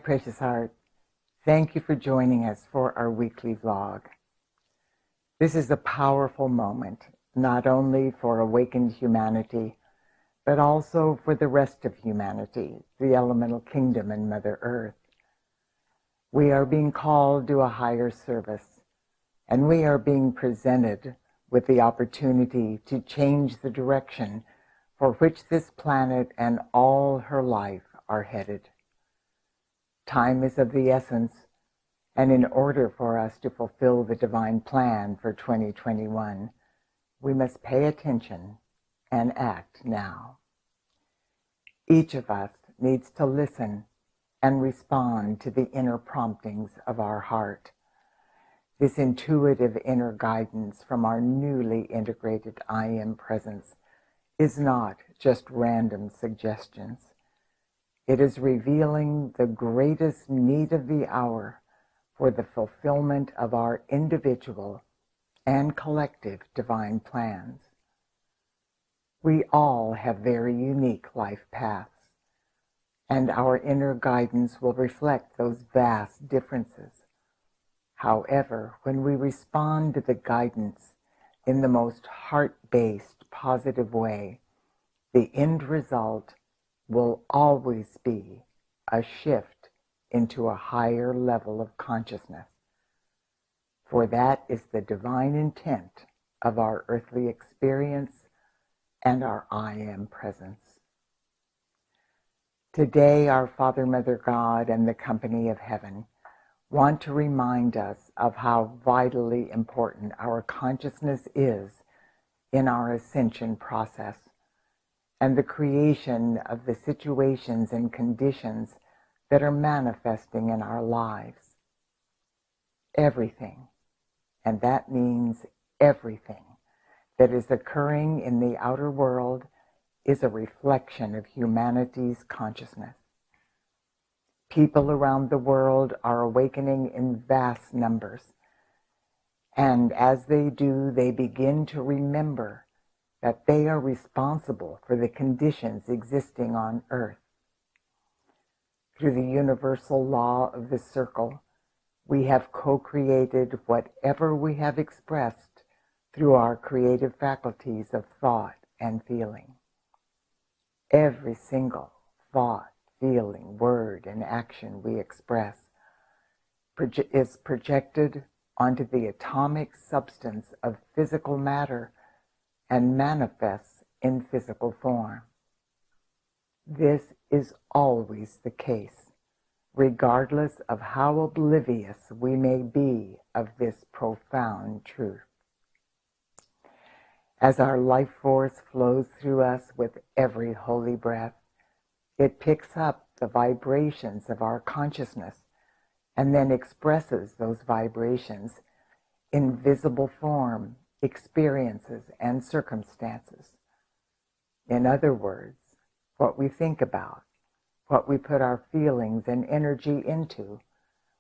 precious heart. Thank you for joining us for our weekly vlog. This is a powerful moment, not only for awakened humanity, but also for the rest of humanity, the elemental kingdom and Mother Earth. We are being called to a higher service, and we are being presented with the opportunity to change the direction for which this planet and all her life are headed. Time is of the essence, and in order for us to fulfill the divine plan for 2021, we must pay attention and act now. Each of us needs to listen and respond to the inner promptings of our heart. This intuitive inner guidance from our newly integrated I Am presence is not just random suggestions. It is revealing the greatest need of the hour for the fulfillment of our individual and collective divine plans. We all have very unique life paths, and our inner guidance will reflect those vast differences. However, when we respond to the guidance in the most heart-based, positive way, the end result will always be a shift into a higher level of consciousness. For that is the divine intent of our earthly experience and our I Am presence. Today, our Father, Mother, God, and the company of heaven want to remind us of how vitally important our consciousness is in our ascension process and the creation of the situations and conditions that are manifesting in our lives. Everything, and that means everything, that is occurring in the outer world is a reflection of humanity's consciousness. People around the world are awakening in vast numbers, and as they do, they begin to remember that they are responsible for the conditions existing on Earth. Through the universal law of the circle, we have co-created whatever we have expressed through our creative faculties of thought and feeling. Every single thought, feeling, word, and action we express is projected onto the atomic substance of physical matter and manifests in physical form. This is always the case, regardless of how oblivious we may be of this profound truth. As our life force flows through us with every holy breath, it picks up the vibrations of our consciousness and then expresses those vibrations in visible form, experiences, and circumstances. In other words, what we think about, what we put our feelings and energy into,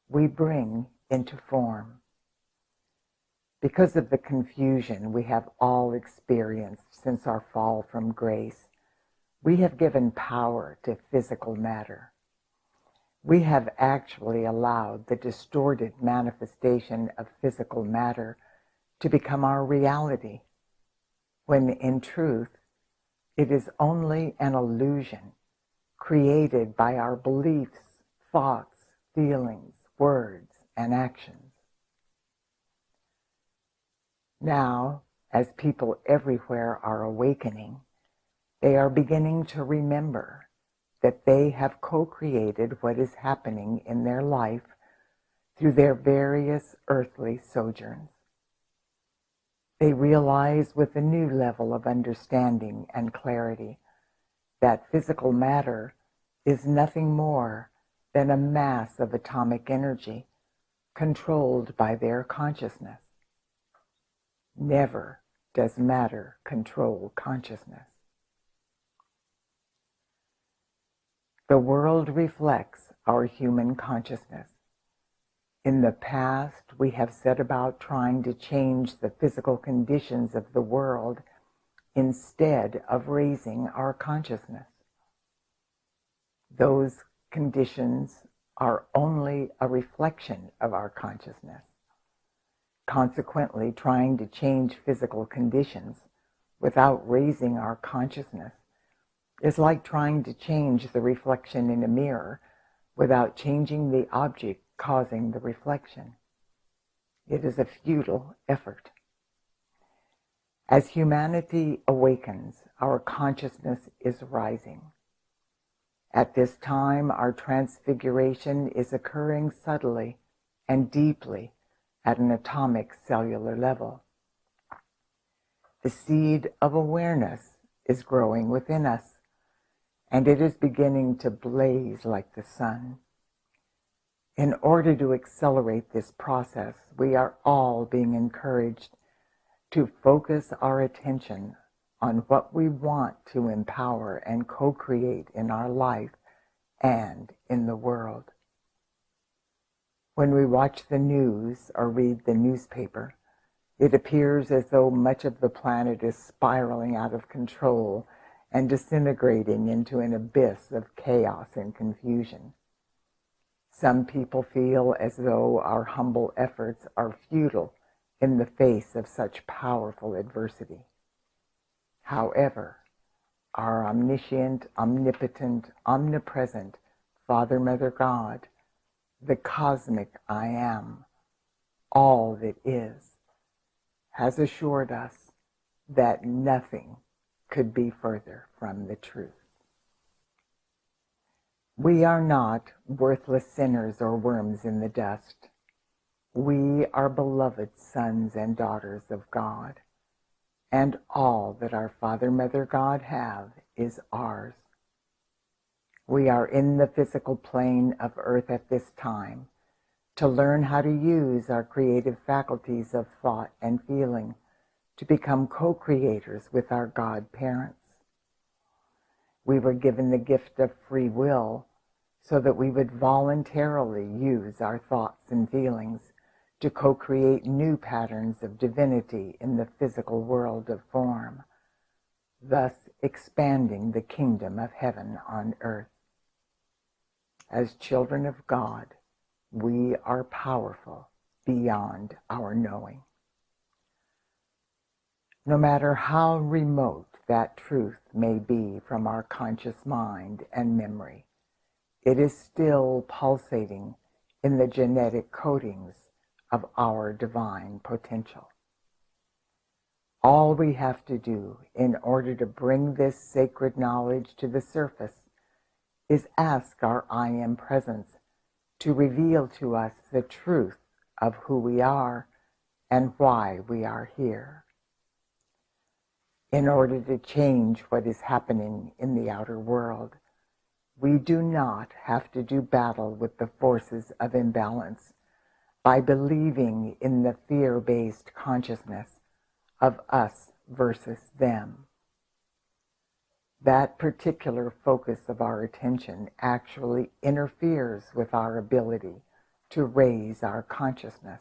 we bring into form. Because of the confusion we have all experienced since our fall from grace, we have given power to physical matter. We have actually allowed the distorted manifestation of physical matter to become our reality, when in truth, it is only an illusion created by our beliefs, thoughts, feelings, words, and actions. Now, as people everywhere are awakening, they are beginning to remember that they have co-created what is happening in their life through their various earthly sojourns. They realize with a new level of understanding and clarity that physical matter is nothing more than a mass of atomic energy controlled by their consciousness. Never does matter control consciousness. The world reflects our human consciousness. In the past, we have set about trying to change the physical conditions of the world instead of raising our consciousness. Those conditions are only a reflection of our consciousness. Consequently, trying to change physical conditions without raising our consciousness is like trying to change the reflection in a mirror without changing the object causing the reflection. It is a futile effort. As humanity awakens, our consciousness is rising. At this time, our transfiguration is occurring subtly and deeply at an atomic cellular level. The seed of awareness is growing within us, and it is beginning to blaze like the sun. In order to accelerate this process, we are all being encouraged to focus our attention on what we want to empower and co-create in our life and in the world. When we watch the news or read the newspaper, it appears as though much of the planet is spiraling out of control and disintegrating into an abyss of chaos and confusion. Some people feel as though our humble efforts are futile in the face of such powerful adversity. However, our omniscient, omnipotent, omnipresent Father, Mother, God, the cosmic I Am, all that is, has assured us that nothing could be further from the truth. We are not worthless sinners or worms in the dust. We are beloved sons and daughters of God, and all that our Father, Mother, God have is ours. We are in the physical plane of earth at this time to learn how to use our creative faculties of thought and feeling to become co-creators with our God parents. We were given the gift of free will so that we would voluntarily use our thoughts and feelings to co-create new patterns of divinity in the physical world of form, thus expanding the kingdom of heaven on earth. As children of God, we are powerful beyond our knowing. No matter how remote that truth may be from our conscious mind and memory, it is still pulsating in the genetic codings of our divine potential. All we have to do in order to bring this sacred knowledge to the surface is ask our I Am Presence to reveal to us the truth of who we are and why we are here. In order to change what is happening in the outer world, we do not have to do battle with the forces of imbalance by believing in the fear-based consciousness of us versus them. That particular focus of our attention actually interferes with our ability to raise our consciousness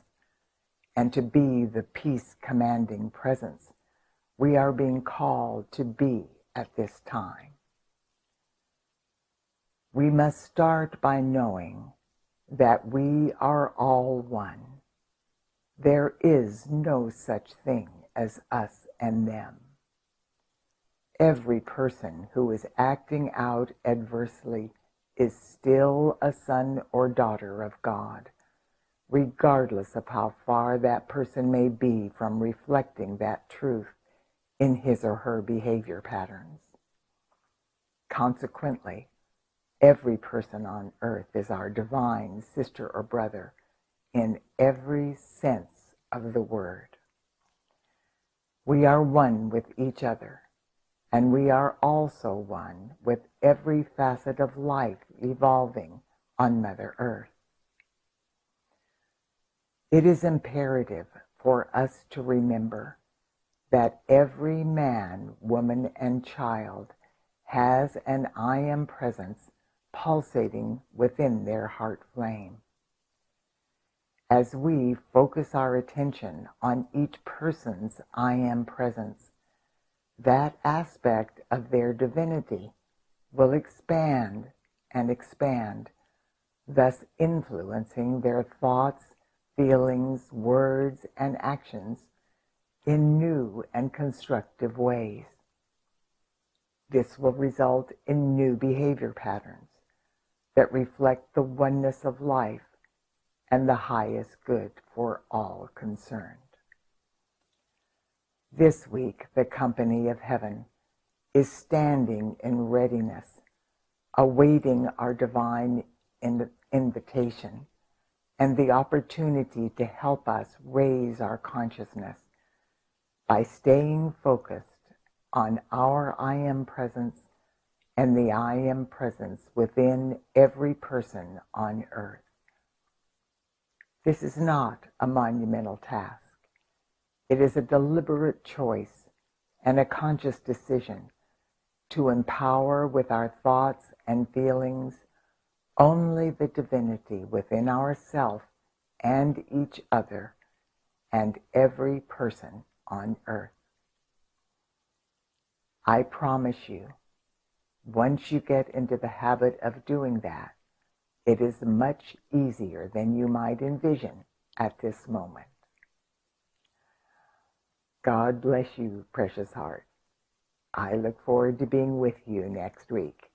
and to be the peace-commanding presence we are being called to be at this time. We must start by knowing that we are all one. There is no such thing as us and them. Every person who is acting out adversely is still a son or daughter of God, regardless of how far that person may be from reflecting that truth in his or her behavior patterns. Consequently, every person on earth is our divine sister or brother in every sense of the word. We are one with each other, and we are also one with every facet of life evolving on Mother Earth. It is imperative for us to remember that every man, woman, and child has an I Am Presence pulsating within their heart flame. As we focus our attention on each person's I Am Presence, that aspect of their divinity will expand and expand, thus influencing their thoughts, feelings, words, and actions in new and constructive ways. This will result in new behavior patterns that reflect the oneness of life and the highest good for all concerned. This week, the company of heaven is standing in readiness, awaiting our divine invitation and the opportunity to help us raise our consciousness by staying focused on our I Am presence and the I Am presence within every person on earth. This is not a monumental task. It is a deliberate choice and a conscious decision to empower with our thoughts and feelings only the divinity within ourselves and each other and every person on earth. I promise you, once you get into the habit of doing that, it is much easier than you might envision at this moment. God bless you, precious heart. I look forward to being with you next week.